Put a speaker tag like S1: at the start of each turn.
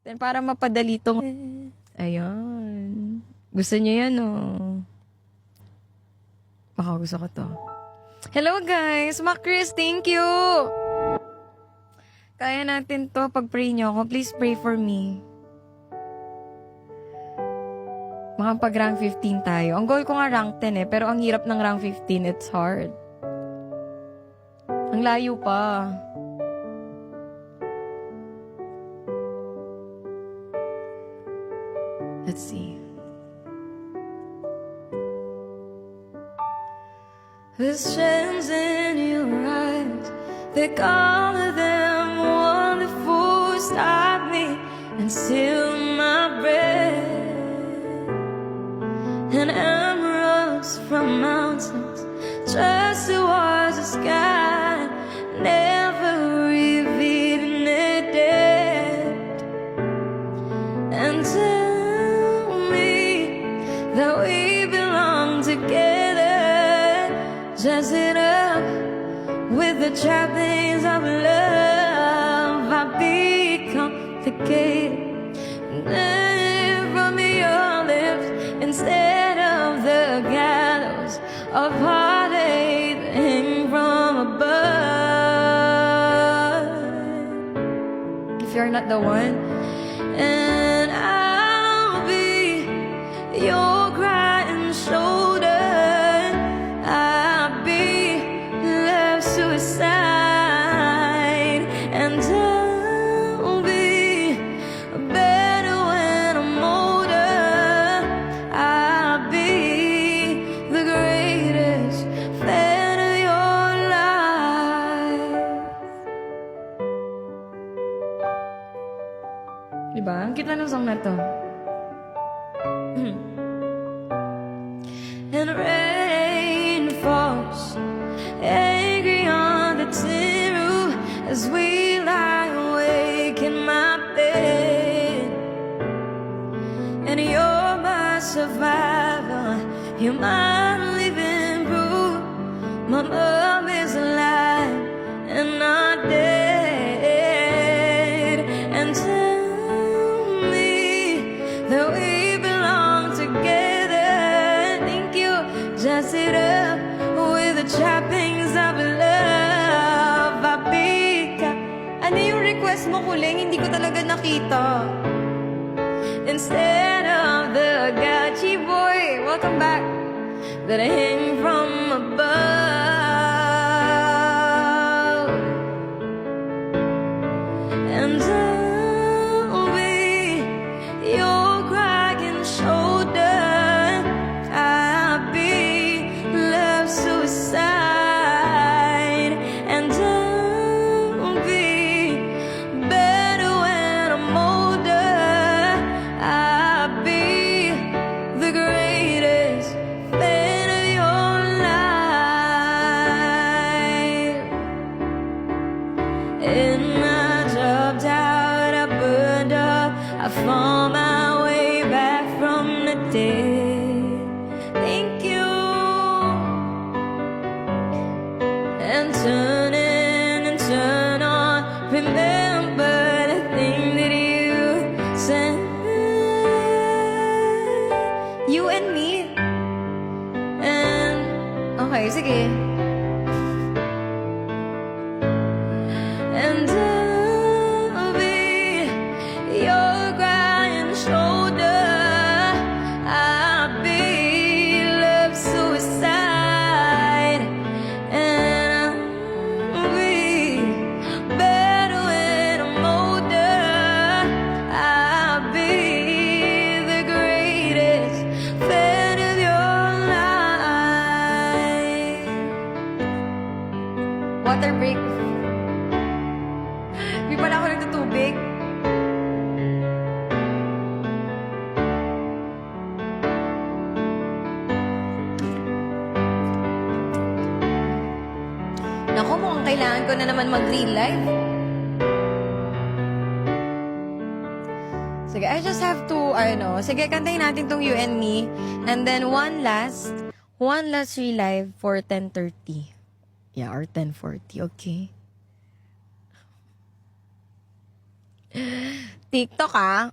S1: Then, para mapadali tong... Ayan. Gusto niyo yan, oh. Baka gusto ko to. Hello, guys! Chris, thank you! Kaya natin to. Pag-pray niyo ako, please pray for me. Makapag-rank 15 tayo. Ang goal ko nga rank 10 eh, pero ang hirap ng rank 15, it's hard. Ang layo pa. Let's see. The strands in your eyes, they all of them wonderful. Stop me and seal my breath. And emeralds from mountains just towards the sky, never revealing the depth. And tell me that we belong together. Dress it up with the trappings of love. I be complicated. From your lips instead of the gallows of heartache that hang from above. If you're not the one, and I'll be your crying shoulder. I'll be left suicide, and I'll be better when I'm older. I'll be the greatest fan of your life. Diba? Ang cute na ng song na to. And rain falls angry on the tin roof as we lie awake in my bed. And you're my survivor, you're my living proof. My mom is alive and not dead. And tell me that we belong together. Thank you. Dress it up with the trappings of love. Ano yung request mo, Kuling? Hindi ko talaga nakita. Instead of the Gachi boy, welcome back, that I hang from above. And I'll be your crying shoulder. I'll be left suicide, and I'll be better when I'm older. I'll be the greatest fan of your life. And I dropped out, I burned up, I found my way back from the dead. Thank you. And turn on, remember the thing that you said. You and me. And, okay, sige. And I'll be your crying shoulder. I'll be left suicide, and I'll be better when I'm older. I'll be the greatest fan of your life. Water break. Di pala ako nagtutubig. Naku, mukhang kailangan ko na naman mag-real life. Sige, I just have to, sige, kantahin natin tong You and Me. And then one last real life for 10:30. Yeah, or 10:40, okay?
S2: TikTok, ah.